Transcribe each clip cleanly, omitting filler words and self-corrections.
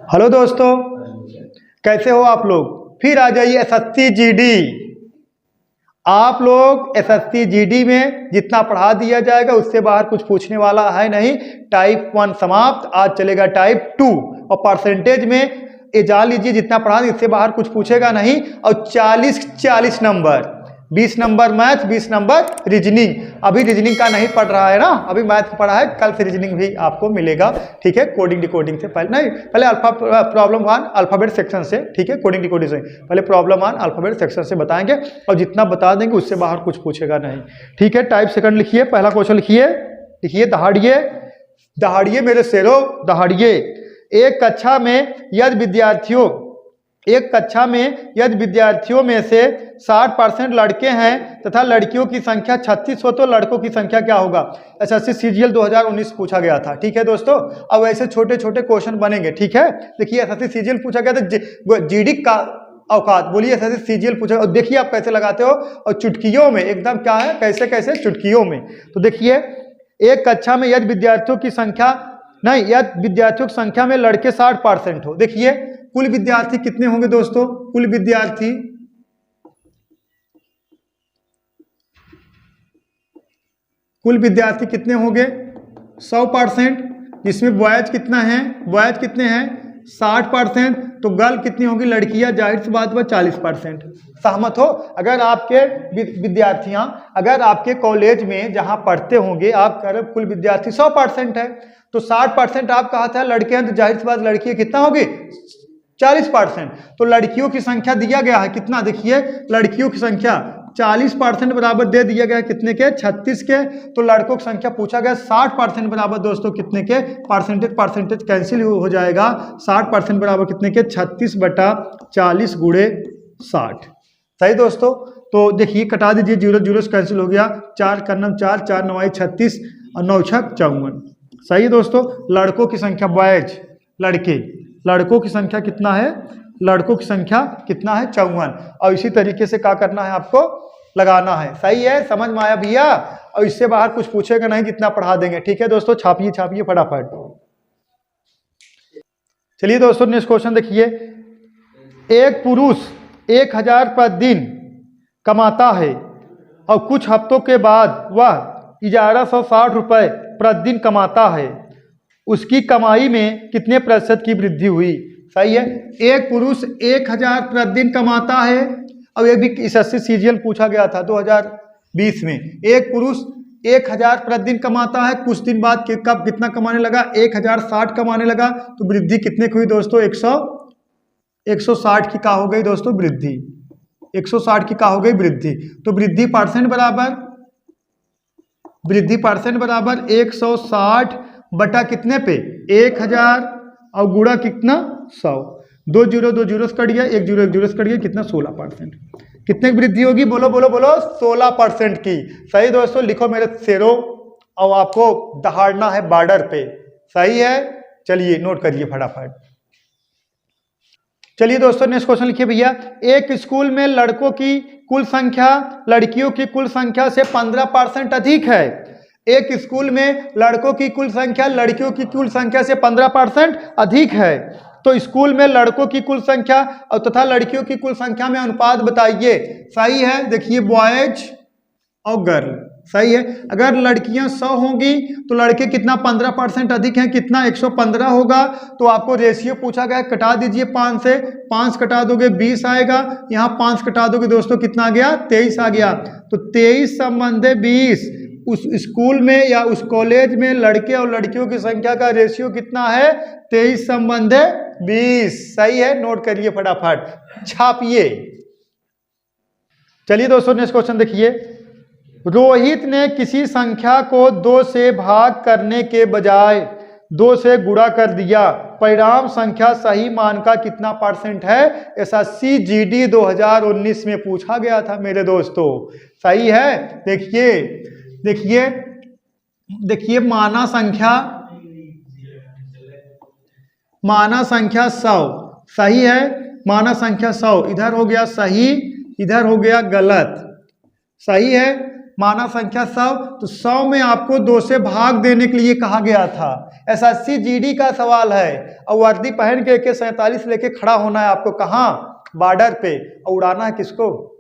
Hello दोस्तों, कैसे हो आप लोग। फिर आ जाइए एसएससी जीडी। आप लोग एसएससी जीडी में जितना पढ़ा दिया जाएगा उससे बाहर कुछ पूछने वाला है नहीं। टाइप 1 समाप्त, आज चलेगा टाइप 2। और परसेंटेज में ये जान लीजिए जितना पढ़ा इससे बाहर कुछ पूछेगा नहीं। और 40 number, 20 number math, 20 number reasoning. अभी रीजनिंग का नहीं पढ़ रहा है ना, अभी मैथ पढ़ा है, कल से रीजनिंग भी आपको मिलेगा। ठीक है, कोडिंग डिकोडिंग से पहले नहीं, पहले प्रॉब्लम 1 अल्फाबेट सेक्शन से। ठीक है, कोडिंग डिकोडिंग से पहले प्रॉब्लम 1 अल्फाबेट सेक्शन से बताएंगे और जितना बता देंगे उससे बाहर कुछ पूछेगा नहीं। ठीक है, टाइप सेकंड लिखिए, पहला क्वेश्चन लिखिए दहाड़िए। दहाड़िए मेरे शेरों, दहाड़िए। एक कक्षा में यदि विद्यार्थियों में से 60% लड़के हैं तथा लड़कियों की संख्या 36 हो तो लड़कों की संख्या क्या होगा। एसएससी सीजीएल 2019 पूछा गया था। ठीक है दोस्तों, अब ऐसे छोटे छोटे क्वेश्चन बनेंगे। ठीक है, देखिए एसएससी सीजीएल पूछा गया था, जीडी का औकात बोलिए। एसएससी सीजीएल पूछा और देखिए आप कैसे लगाते हो, और चुटकियों में एकदम क्या है, कैसे कैसे चुटकियों में। तो देखिए, एक कक्षा में यदि विद्यार्थियों की संख्या में लड़के 60% हो। देखिए कुल विद्यार्थी कितने होंगे दोस्तों, कुल विद्यार्थी कितने होंगे 100%, जिसमें बॉयज कितने हैं 60%। तो गर्ल कितनी होगी, लड़कियां, जाहिर सी बात है 40%। सहमत हो। अगर आपके विद्यार्थियां, अगर आपके कॉलेज में जहां पढ़ते होंगे आप कह रहे कुल विद्यार्थी 100% है, तो 60% आप कहा था लड़के हैं, तो जाहिर सी बात लड़कियां कितना होगी 40%। तो लड़कियों की संख्या दिया गया है कितना, देखिए लड़कियों की संख्या 40% बराबर दे दिया गया है कितने के, 36 के। तो लड़कों की संख्या पूछा गया 60% बराबर दोस्तों कितने के, परसेंटेज कैंसिल हो जाएगा। 60% बराबर कितने के, 36/40 गुणे 60। सही दोस्तों, तो देखिए कटा दीजिए, 0 से कैंसिल हो गया। 4 का 9 4, 4 9 36 और 9 6 54। सही दोस्तों, लड़कों की संख्या बॉयज, लड़कों की संख्या कितना है, लड़कों की संख्या कितना है 54। और इसी तरीके से क्या करना है, आपको लगाना है। सही है, समझ में आया भैया। और इससे बाहर कुछ पूछेगा नहीं, जितना पढ़ा देंगे। ठीक है दोस्तों, छापिए फटाफट। चलिए दोस्तों नेक्स्ट क्वेश्चन देखिए। एक पुरुष 1000 प्रतिदिन कमाता है और कुछ हफ्तों के बाद वह 1160 रुपये प्रतिदिन कमाता है, उसकी कमाई में कितने प्रतिशत की वृद्धि हुई। सही है, एक पुरुष 1000 प्रतिदिन कमाता है, और ये भी एसएससी सीजीएल पूछा गया था 2020 में। एक पुरुष 1000 प्रतिदिन कमाता है, कुछ दिन बाद कब कितना कमाने लगा, 1060 कमाने लगा। तो वृद्धि कितने की हुई दोस्तों, 160 की का हो गई दोस्तों वृद्धि, 160 की का हो गई वृद्धि। तो वृद्धि परसेंट बराबर 160 बटा कितने पे 1000 और गुणा कितना 100। 2 0 से कट गया, 1 0 से कट गया, कितना 16%। कितने की वृद्धि होगी, बोलो 16% की। सही दोस्तों, लिखो मेरे शेरों। और आपको दहाड़ना है बॉर्डर पे। सही है, चलिए नोट करिए फटाफट। चलिए दोस्तों नेक्स्ट क्वेश्चन लिखिए भैया। एक स्कूल में लड़कों की कुल संख्या लड़कियों की कुल संख्या से 15% अधिक है। एक स्कूल में लड़कों की कुल संख्या लड़कियों की कुल संख्या से 15% अधिक है, तो स्कूल में लड़कों की कुल संख्या और तथा लड़कियों की कुल संख्या में अनुपात बताइए। सही है, देखिए बॉयज और गर्ल। सही है, अगर लड़कियां 100 होंगी तो लड़के कितना 15% अधिक हैं, कितना 115 होगा। तो आपको रेशियो पूछा गया, कटा दीजिए 5 से, 5 कटा दोगे 20 आएगा, यहाँ 5 कटा दोगे दोस्तों कितना आ गया 23 आ गया। तो 23 संबंधे 20। उस स्कूल में या उस कॉलेज में लड़के और लड़कियों की संख्या का रेशियो कितना है 23 संबंधे 20। सही है, नोट करिए फटाफट, छापिए। चलिए दोस्तों नेक्स्ट क्वेश्चन देखिए। रोहित ने किसी संख्या को 2 से भाग करने के बजाय 2 से गुणा कर दिया, परिणाम संख्या सही मान का कितना परसेंट है। एसएससी जीडी 2019 में पूछा गया था मेरे दोस्तों। सही है, देखिए माना संख्या 100। सही है, माना संख्या 100, इधर हो गया सही, इधर हो गया गलत। सही है, माना संख्या 100, तो 100 में आपको 2 से भाग देने के लिए कहा गया था। एसएससी जीडी का सवाल है और वर्दी पहन के AK-47 लेके खड़ा होना है आपको, कहाँ, बॉर्डर पे, और उड़ाना है किसको,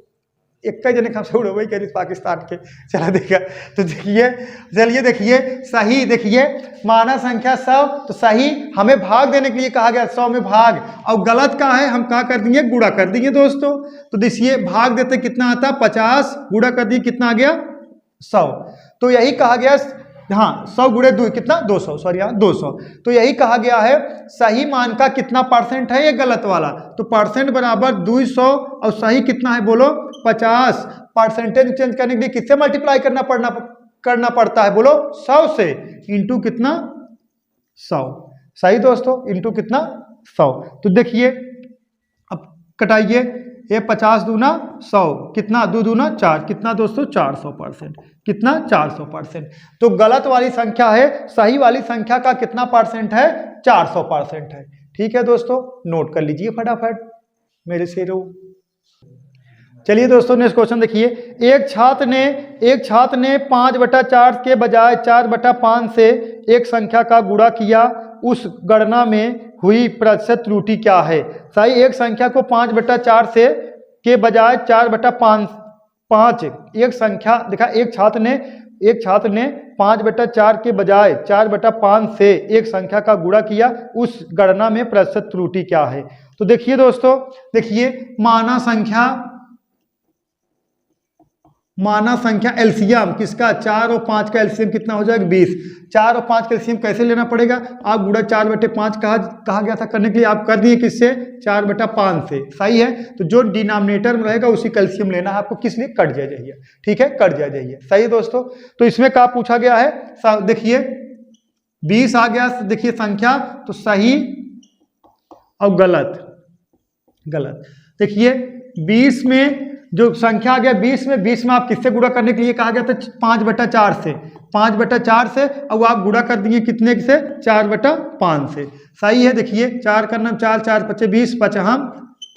एक जने हम से उड़े कह पाकिस्तान के। चला देखा तो देखिए, चलिए देखिए सही, देखिए माना संख्या 100, तो सही हमें भाग देने के लिए कहा गया 100 में भाग, और गलत का है हम क्या कर देंगे, गुणा कर देंगे दोस्तों। तो देखिए भाग देते कितना आता है 50, गुणा कर दिए कितना आ गया 100, तो यही कहा गया, हाँ 100 गुणे 2 कितना 200, सॉरी यहाँ 200। तो यही कहा गया है सही मान का कितना परसेंट है, ये गलत वाला, तो परसेंट बराबर 200 और सही कितना है बोलो 50। परसेंटेज चेंज करने के लिए किससे मल्टीप्लाई करना पड़ता है बोलो 100 से, इंटू कितना 100, सही दोस्तों, इंटू कितना 100। तो देखिए अब कटाइए, ये 50 दूना 100, कितना 2 दूना 4, कितना दोस्तों 400%, कितना 400%। तो गलत वाली संख्या है, सही वाली संख्या का कितना परसेंट है 400% है। ठीक है दोस्तों, नोट कर लीजिए फटाफट मेरे शेरों। चलिए दोस्तों नेक्स्ट क्वेश्चन देखिए, एक छात्र ने 5/4 के बजाय 4/5 से एक संख्या का गुणा किया, उस गणना में हुई प्रतिशत त्रुटि क्या है। सही, एक संख्या को 5/4 से के बजाय 4/5 एक संख्या देखा, एक छात्र ने 5/4 के बजाय 4/5 से एक संख्या का गुणा किया, उस गणना में प्रतिशत त्रुटि क्या है। तो देखिए दोस्तों, देखिए माना संख्या एलसीएम किसका, 4 और 5 का एलसीएम कितना हो जाएगा 20। 4 और 5 का एलसीएम कैसे लेना पड़ेगा, आप गुणा 4/5 कहा गया था करने के लिए, आप कर दिए किससे 4/5 से, सही है। तो जो डिनोमिनेटर में रहेगा उसी का एलसीएम लेना है आपको, किस लिए, कट जाइए, ठीक है, कट जाइए, सही दोस्तों। तो इसमें क्या पूछा गया है, देखिए 20 आ गया, देखिए संख्या, तो सही और गलत। देखिए 20 में जो संख्या आ गया 20 में आप किससे गुणा करने के लिए कहा गया था 5/4 से, 5/4 से, और आप गुणा कर दिए कितने से 4/5 से, सही है। देखिए 4 करना 4, 4 × 20,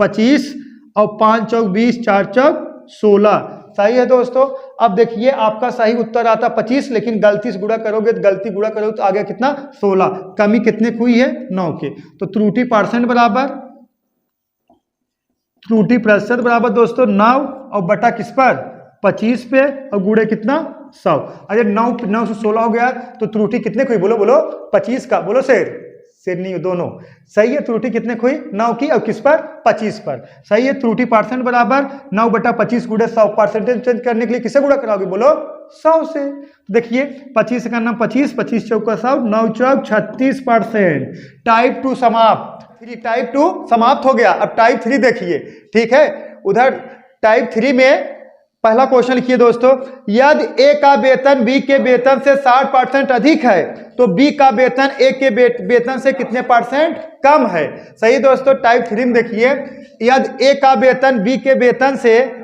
25 और 5 चौक 20, 4 चौक 16, सही है दोस्तों। अब देखिए आपका सही उत्तर आता 25, लेकिन गलती से गुणा करोगे तो तो आ गया कितना 16, कमी कितने की हुई है 9 के। तो त्रुटि परसेंट बराबर, त्रुटि प्रतिशत बराबर दोस्तों 9 और बटा किस पर 25 पे, और गुणे कितना 100। अरे 9 से 16 हो गया, तो त्रुटि कितने की हुई बोलो 25 का, बोलो शेर नहीं दोनों, सही है। त्रुटि कितने की हुई 9 की, और किस पर 25 पर, सही है। त्रुटि परसेंट बराबर 9/25 गुणे 100, परसेंटेज चेंज करने के लिए किससे गुणा कराओगे बोलो 100 से। देखिए 25 का नाम 25, 25 चौका 100, 9 चौक 36%। टाइप 2 समाप्त, टाइप 2 समाप्त हो गया। अब टाइप 3 देखिए, ठीक है। उधर टाइप 3 में पहला क्वेश्चन लिखिए दोस्तों, यदि ए का वेतन बी के वेतन से 60% अधिक है, तो बी का वेतन ए के वेतन से कितने परसेंट कम है। सही दोस्तों, टाइप 3 में देखिए, यदि ए का वेतन बी के वेतन से,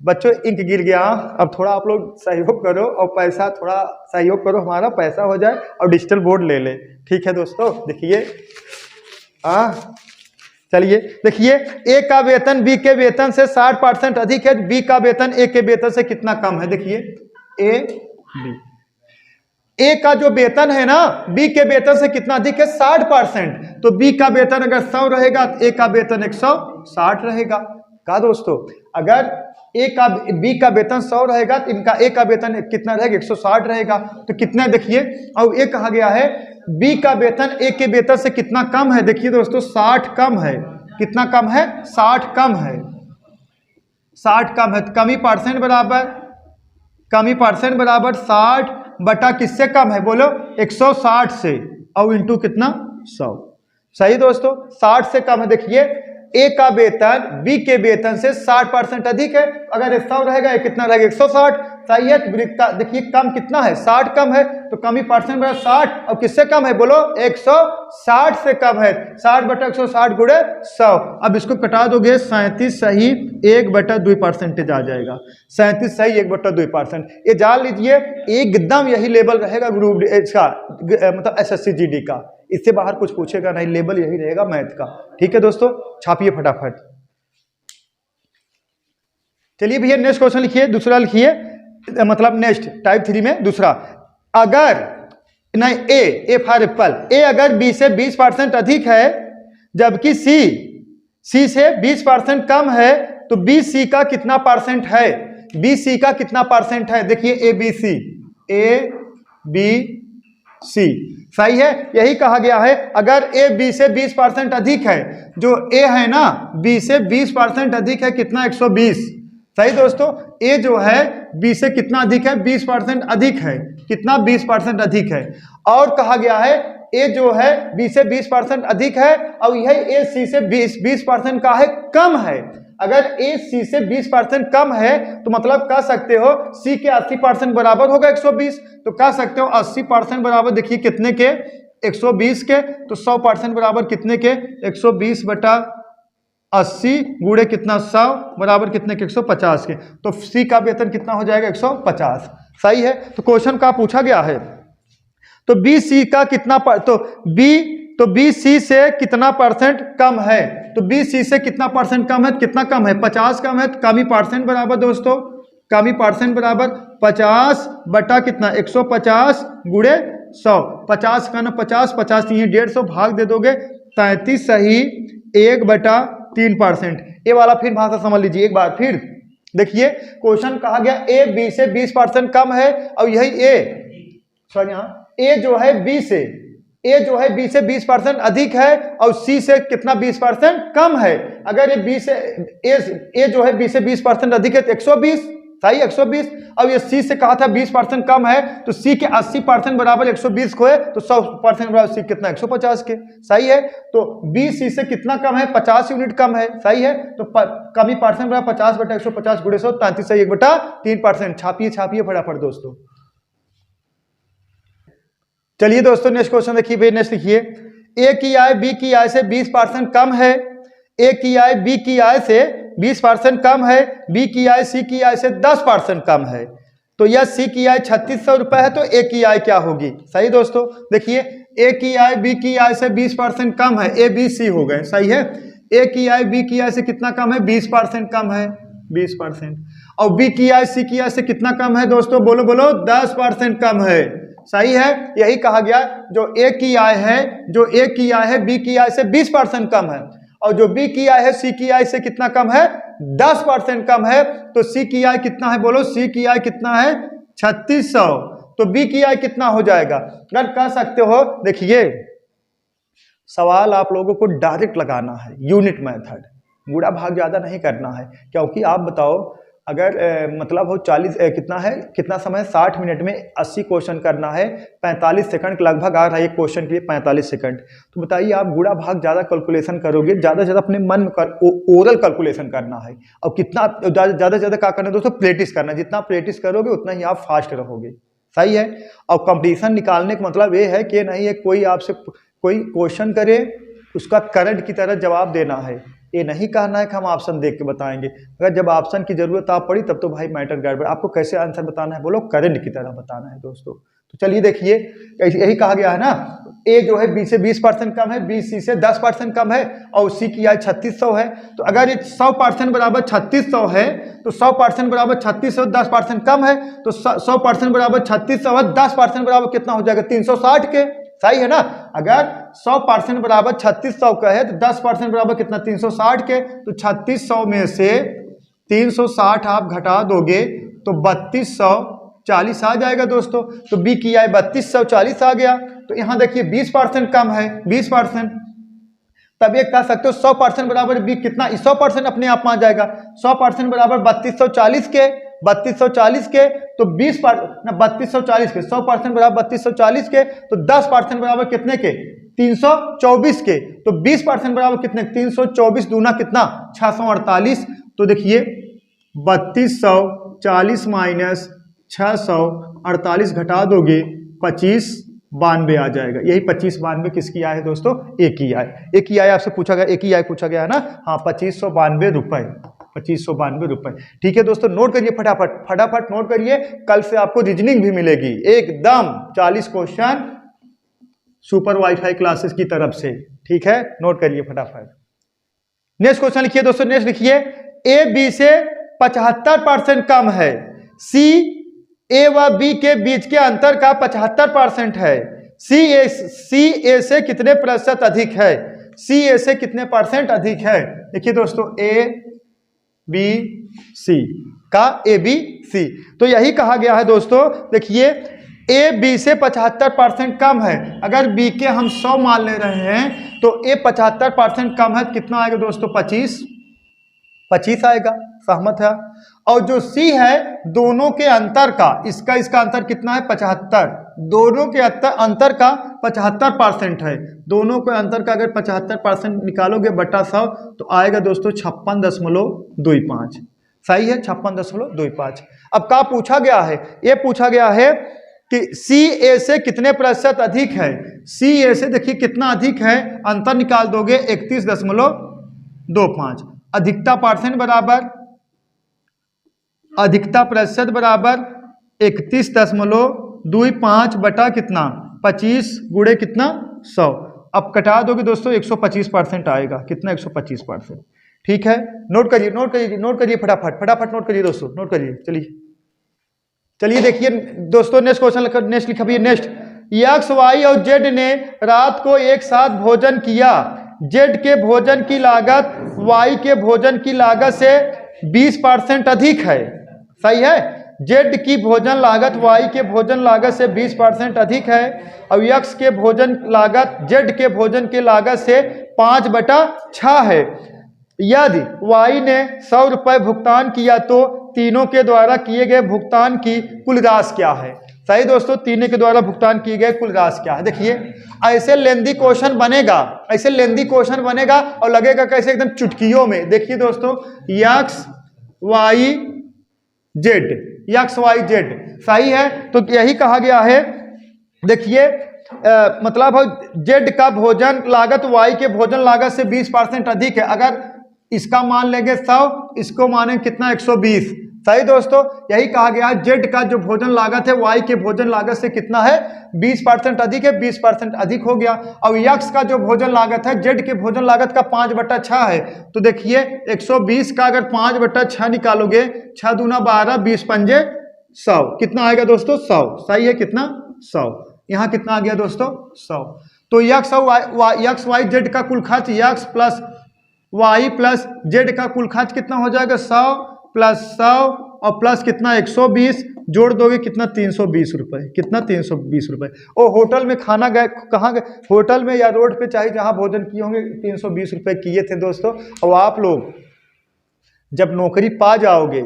बच्चों इंक गिर गया, अब थोड़ा आप लोग सहयोग करो और पैसा थोड़ा सहयोग करो, हमारा पैसा हो जाए और डिजिटल बोर्ड ले ले, ठीक है दोस्तों। देखिए चलिए देखिए, ए का वेतन बी के वेतन से 60% अधिक है, बी का वेतन ए के वेतन से कितना कम है। देखिए ए का जो वेतन है ना बी के वेतन से कितना अधिक है 60%, तो बी का वेतन अगर 100 रहेगा तो ए का वेतन 160 रहेगा। कहा दोस्तों, अगर बी का वेतन 100 रहेगा तो इनका ए का वेतन कितना रहेगा 160 रहेगा। तो कितना देखिए, और ये कहा गया है बी का वेतन ए के वेतन से कितना कम है। देखिए दोस्तों 60 कम है, कितना कम है 60 कम है, 60 कम है। तो कमी परसेंट बराबर 60 बटा किससे कम है बोलो 160 से, और इंटू कितना 100, सही दोस्तों 60 से कम है। देखिए ए का वेतन बी के वेतन से 60% अधिक है, अगर 100 रहेगा ये कितना रहेगा 160, सही है। देखिए कम कितना है 60 कम है, तो कमी परसेंट बराबर 60, और किससे कम है बोलो 160 से कम है, 60 बटा 160 गुणे 100। अब इसको कटा दोगे 37 सही 1/2% आ जाएगा, 37 सही 1/2%। ये जान लीजिए एकदम यही लेवल रहेगा ग्रुप इसका, मतलब एसएससी जीडी का, इससे बाहर कुछ पूछेगा नहीं, लेवल यही रहेगा मैथ का, ठीक है दोस्तों। छापिए फटाफट। चलिए भैया नेक्स्ट क्वेश्चन लिखिए, दूसरा लिखिए, मतलब नेक्स्ट टाइप 3 में दूसरा, अगर नहीं ए फॉर एप्पल, ए अगर बी से 20% अधिक है जबकि सी से 20% कम है तो बी सी का कितना परसेंट है? बी सी का कितना परसेंट है? देखिए ए बी सी सही है, यही कहा गया है। अगर ए बी से 20% अधिक है, जो ए है ना बी से 20% अधिक है, कितना 120, सही दोस्तों। ए जो है बी से कितना अधिक है? 20% अधिक है, कितना 20% अधिक है। और कहा गया है ए जो है बी से 20% अधिक है और यह ए सी से 20% का है, कम है। अगर ए सी से 20% कम है तो मतलब कह सकते हो सी के 80% बराबर होगा 120, तो कह सकते हो 80% बराबर, देखिए कितने के? 120 के। तो 100% बराबर कितने के? 120 बटा 80 गुणे कितना 100 बराबर कितने के? 150 के। तो सी का वेतन कितना हो जाएगा? 150, सही है। तो क्वेश्चन का पूछा गया है, तो बी सी का कितना तो बी सी से कितना परसेंट कम है? तो बी सी से कितना परसेंट कम है? कितना कम है? 50 कम है। कमी परसेंट बराबर दोस्तों, कमी परसेंट बराबर 50 बटा कितना? 150 गुणे 100। 50 का ना 50 नहीं है 150, भाग दे दोगे 33 सही 1/3%। ए वाला फिर भाषा समझ लीजिए एक बार फिर। देखिए क्वेश्चन कहा गया ए बी से 20% कम है और यही ए जो है बी से 20% अधिक है और सी से कितना 20% कम है। अगर ये बी से ए जो है बी से 20% अधिक है तो 120, सही 120। और ये सी से कहा था 20% कम है, तो सी के 80% बराबर 120 को है, तो 100% बराबर सी कितना? 150 के, सही है। तो बी सी से कितना कम है? 50 यूनिट कम है, सही है। तो कमी परसेंट बराबर 50 बटा 150 गुणे 100, 33 सही 1/3%। छापिए फटाफट दोस्तों। चलिए दोस्तों नेक्स्ट क्वेश्चन देखिए भाई, नेक्स्ट लिखिए, ए की आय बी की आय से 20% कम है। ए की आय बी की आय से 20% कम है, बी की आय सी की आय से 10% कम है। तो यह सी की आय 3600 रुपए है, तो ए की आय क्या होगी? सही दोस्तों, देखिए ए की आय बी की आय से 20% कम है, ए बी सी हो गए, सही है। ए की आय बी की आय से कितना कम है? 20% कम है, 20%। और बी की आय सी की आय से कितना कम है दोस्तों? बोलो 10% कम है, सही है। यही कहा गया, जो ए की आय है बी की आय से 20% कम है और जो बी की आय है सी की आय से कितना कम है? 10% कम है। तो सी की आय कितना है? बोलो सी की आय कितना है? 3600। तो बी की आय कितना हो जाएगा? अगर कह सकते हो, देखिए सवाल आप लोगों को डायरेक्ट लगाना है, यूनिट मेथड, गुणा भाग ज्यादा नहीं करना है। क्योंकि आप बताओ अगर मतलब हो 40 कितना समय 60 मिनट में 80 क्वेश्चन करना है, 45 सेकंड लगभग आ रहा है एक क्वेश्चन के लिए 45 सेकंड। तो बताइए आप गुणा भाग ज़्यादा कैलकुलेशन करोगे, ज़्यादा से ज़्यादा अपने मन में ओरल कैलकुलेशन करना है। और कितना ज़्यादा से ज़्यादा क्या करना है दोस्तों? प्रैक्टिस करना है। जितना प्रैक्टिस करोगे उतना ही आप फास्ट रहोगे, सही है। और कंपटीशन निकालने का मतलब ये है कि नहीं है कोई आपसे कोई क्वेश्चन करे उसका करंट की तरह जवाब देना है। ये नहीं कहना है कि हम ऑप्शन देख के बताएंगे, अगर जब ऑप्शन की जरूरत आप पड़ी तब तो भाई मैटर गड़बड़। आपको कैसे आंसर बताना है? बोलो करंट की तरह बताना है दोस्तों। तो चलिए देखिए, यही कहा गया है ना, ए जो है बी से 20% कम है, बी सी से 10% कम है और सी की आय 3600 है। तो अगर ये 100% बराबर 3600 है तो 100% बराबर 3600, 10% कम है तो 100% बराबर 3600 है, 10% बराबर कितना हो जाएगा? 360 के, सही है ना। अगर 100% बराबर 3600 का है तो 10% बराबर कितना? 360 के। तो 3600 में से 360 आप घटा दोगे तो 3240 आ जाएगा दोस्तों। तो बी की आय 3240 आ गया। तो यहां देखिए 20% कम है, 20%। तब ये कह सकते हो 100% बराबर बी कितना? 100% अपने आप में आ जाएगा। 100% बराबर 3240 के, 3240 के। तो 3240 के 100% बराबर 3240 के। तो 10% बराबर कितने के? 324 के। तो 20% बराबर कितने? 324 दूना कितना? 648। तो देखिए 3240 माइनस 648 घटा दोगे 2592 आ जाएगा। यही 2592 किसकी आय है दोस्तों? ए की आय। ए की आय आपसे पूछा गया, ए की आय पूछा गया है ना। हाँ 2592 रुपए, 2592 रुपए। ठीक है दोस्तों, नोट करिए फटाफट नोट करिए। कल से आपको रीजनिंग भी मिलेगी एकदम 40 क्वेश्चन सुपर वाईफाई क्लासेस की तरफ से। ठीक है, नोट करिए फटाफट। नेक्स्ट क्वेश्चन लिखिए दोस्तों, नेक्स्ट लिखिए, ए बी से 75% कम है, सी ए व बी के बीच के अंतर का 75% है। सी ए से कितने प्रतिशत अधिक है? सी ए से कितने परसेंट अधिक है? देखिए दोस्तों, ए बी सी का ए बी सी, तो यही कहा गया है दोस्तों। देखिए ए बी से 75% कम है। अगर बी के हम 100 मान ले रहे हैं तो ए 75% कम है, कितना आएगा दोस्तों? 25 आएगा। सहमत है? और जो सी है, दोनों के अंतर का, इसका अंतर कितना है? 75। दोनों के अंतर का 75% है। दोनों के अंतर का अगर 75% निकालोगे बटा 100 तो आएगा दोस्तों 56.25। सही है, 56.25। अब क्या पूछा गया है? ये पूछा गया है कि सी ए से कितने प्रतिशत अधिक है। सी ए से देखिए कितना अधिक है, अंतर निकाल दोगे 31.25। अधिकता परसेंट बराबर, अधिकता प्रतिशत बराबर 31.25 बटा कितना? 25 गुणे कितना? 100। अब कटा दोगे दोस्तों 125% आएगा। कितना? 125%। ठीक है, नोट करिए, नोट करिए, नोट करिए, फटाफट नोट करिए दोस्तों, नोट करिए। चलिए देखिए दोस्तों, नेक्स्ट क्वेश्चन, नेक्स्ट लिखा भी है। नेक्स्ट, एक्स वाई और जेड ने रात को एक साथ भोजन किया। जेड के भोजन की लागत वाई के भोजन की लागत से 20% अधिक है। सही है? जेड की भोजन लागत वाई के भोजन लागत से 20% अधिक है और एक्स के भोजन लागत जेड के भोजन की लागत से 5/6 है। यदि वाई ने 100 रुपये भुगतान किया तो तीनों के द्वारा किए गए भुगतान की कुल राशि क्या है? सही दोस्तों, तीनों के द्वारा भुगतान किए गए कुल राशि क्या है? देखिए ऐसे लेंदी क्वेश्चन बनेगा, ऐसे लेंदी क्वेश्चन बनेगा और लगेगा कैसे? एकदम चुटकियों में। देखिए दोस्तों, X Y Z, X Y Z, सही है? तो यही कहा गया है। देखिए मतलब जेड का भोजन लागत वाई के भोजन लागत से 20% अधिक है। अगर इसका मान लेंगे 100, इसको माने कितना? 120। सही दोस्तों, यही कहा गया है। जेड का जो भोजन लागत है वाई के भोजन लागत से कितना है? 20% अधिक है। 20% अधिक हो गया। और एक्स का जो भोजन लागत है जेड के भोजन लागत का 5/6 है। तो देखिए 120 का अगर 5/6 निकालोगे, 6 दूना 12, 20 पंजे 100, कितना आएगा दोस्तों? 100। सही है? कितना? 100। यहाँ कितना आ गया दोस्तों? 100। तो एक्स वाई जेड का कुल खर्च, X plus Y plus Z का कुल खर्च कितना हो जाएगा? 100 प्लस 100 और प्लस कितना? 120, जोड़ दोगे कितना? 320 रुपये। कितना? 320 रुपये। और होटल में खाना गए, कहाँ गए? होटल में या रोड पे, चाहे जहाँ भोजन किए होंगे, 320 रुपये किए थे दोस्तों। और आप लोग जब नौकरी पा जाओगे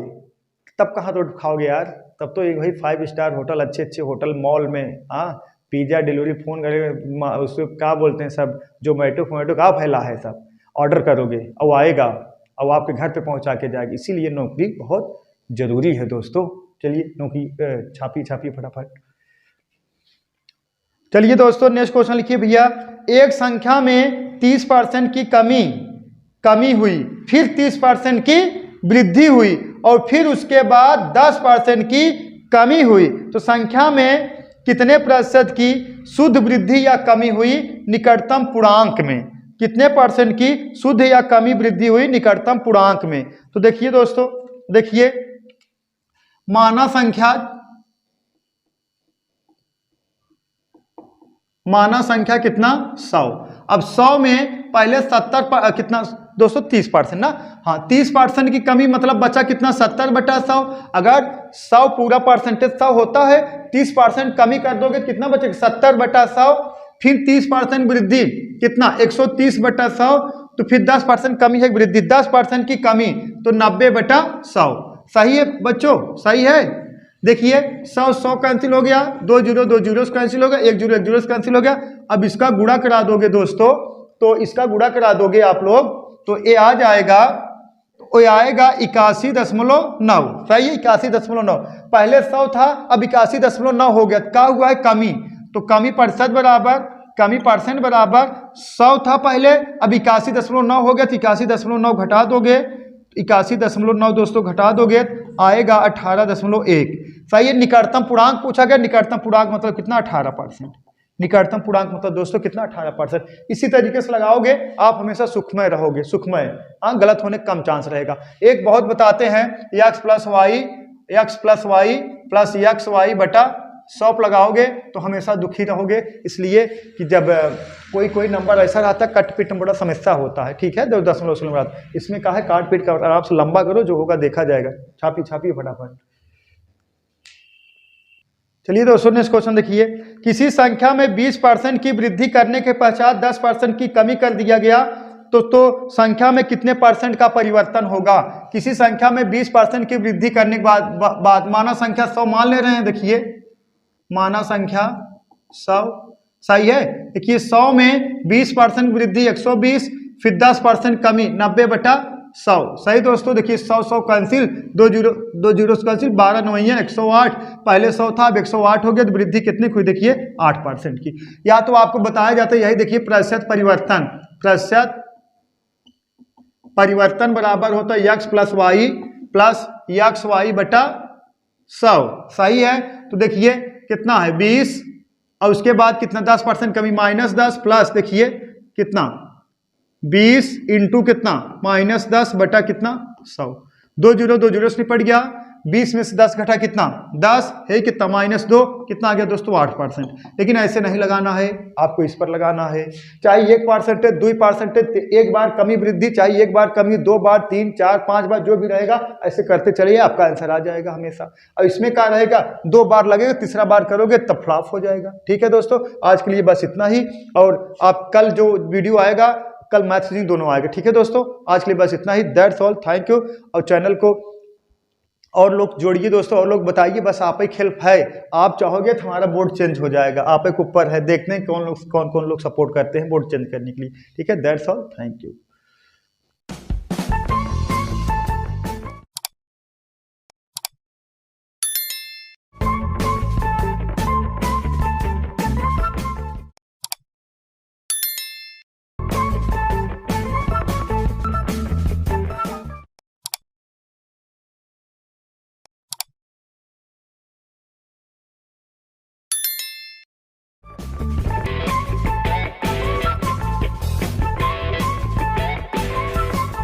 तब कहाँ रोड खाओगे यार? तब तो एक भाई 5 स्टार होटल, अच्छे मॉल में, हाँ, पिज्जा डिलीवरी फोन करेगा, उसको क्या बोलते हैं सब, जोमेटो का फैला है, सब ऑर्डर करोगे और आएगा और आपके घर पे पहुंचा के जाएगी। इसीलिए नौकरी बहुत जरूरी है दोस्तों। चलिए नौकरी छापी फटाफट। चलिए दोस्तों, नेक्स्ट क्वेश्चन लिखिए भैया। एक संख्या में 30% की कमी हुई, फिर 30% की वृद्धि हुई और फिर उसके बाद 10% की कमी हुई, तो संख्या में कितने प्रतिशत की शुद्ध वृद्धि या कमी हुई निकटतम पूर्णांक में? कितने परसेंट की शुद्ध या कमी वृद्धि हुई निकटतम पूर्णांक में? तो देखिए दोस्तों, देखिए माना संख्या कितना? 100। अब 100 में पहले 70 कितना दोस्तों? 30% ना। हाँ, 30% की कमी मतलब बचा कितना? 70/100। अगर 100 पूरा परसेंटेज 100 होता है, 30% कमी कर दोगे कितना बचेगा? 70/100। फिर 30% वृद्धि कितना? 130/100। तो फिर 10% कमी है वृद्धि, 10% की कमी तो 90/100। सही है बच्चों? सही है? देखिए 100 कैंसिल हो गया, 2 जीरो कैंसिल हो गया, 1 जीरो कैंसिल हो गया। अब इसका गुणा करा दोगे दोस्तों, तो इसका गुणा करा दोगे आप लोग तो ये आ जाएगा, वो आएगा 81.9। सही है? 81.9। पहले 100 था, अब 81.9 हो गया। क्या हुआ है? कमी। तो कमी परसेंट बराबर 100 था पहले, अब 81.9 हो गया। तो 81.9 घटा दोगे, 81.9 दोस्तों घटा दोगे, आएगा 18.1। सही है? निकटतम पूर्णांक पूछा गया। निकटतम पूर्णांक मतलब कितना? 18%। निकटतम पूर्णांक मतलब दोस्तों कितना? 18%। इसी तरीके से लगाओगे आप हमेशा सुखमय रहोगे, सुखमय। हाँ, गलत होने का कम चांस रहेगा। एक बहुत बताते हैं, X plus Y x plus Y बटा 100 लगाओगे तो हमेशा दुखी रहोगे, इसलिए कि जब कोई नंबर ऐसा रहता है कट पीट में बड़ा समस्या होता है। ठीक है, 10 नंबर इसमें कहा है काट पीट का आराम से लंबा करो, जो होगा देखा जाएगा। छापी फटाफट। चलिए दोस्तों नेक्स्ट क्वेश्चन देखिए, किसी संख्या में 20% की वृद्धि करने के पश्चात 10% की कमी कर दिया गया तो संख्या में कितने परसेंट का परिवर्तन होगा। किसी संख्या में 20% की वृद्धि करने के बाद माना संख्या 100 मान ले रहे हैं। देखिए माना संख्या 100 सही है। देखिए 100 में 20% वृद्धि 120, फिर 10% कमी 90/100 सही दोस्तों। देखिए 100 कैंसिल, 2 जीरो कैंसिल, 12 9 108, पहले 100 था अब 108 हो गया, तो वृद्धि कितनी हुई देखिए 8% की। या तो आपको बताया जाता है यही देखिए प्रतिशत परिवर्तन बराबर होता है x प्लस वाई बटा 100 सही है। तो देखिए कितना है 20 और उसके बाद कितना 10% कमी -10 प्लस देखिए कितना 20 इंटू कितना -10 बटा कितना 100, 2 जीरो से निपट गया। 20 में से 10 घटा कितना 10 है, कितना -2 कितना आ गया दोस्तों 8%। लेकिन ऐसे नहीं लगाना है, आपको इस पर लगाना है। चाहे 1% 2%, एक बार कमी वृद्धि, चाहे एक बार कमी, 2 बार 3 4 5 बार जो भी रहेगा ऐसे करते चलिए, आपका आंसर आ जाएगा हमेशा। और इसमें क्या रहेगा 2 बार लगेगा, तीसरा बार करोगे तब फ्लॉप हो जाएगा। ठीक है दोस्तों, आज के लिए बस इतना ही। और आप कल जो वीडियो आएगा कल मैथ रीजनिंग दोनों आएगा। ठीक है दोस्तों, आज के लिए बस इतना ही। That's all, thank you. और चैनल को और लोग जोड़िए दोस्तों, और लोग बताइए, बस आप ही हेल्प है। आप चाहोगे तो हमारा बोर्ड चेंज हो जाएगा, आप एक ऊपर है। देखते हैं कौन कौन लोग सपोर्ट करते हैं बोर्ड चेंज करने के लिए। ठीक है, दैट्स ऑल, थैंक यू।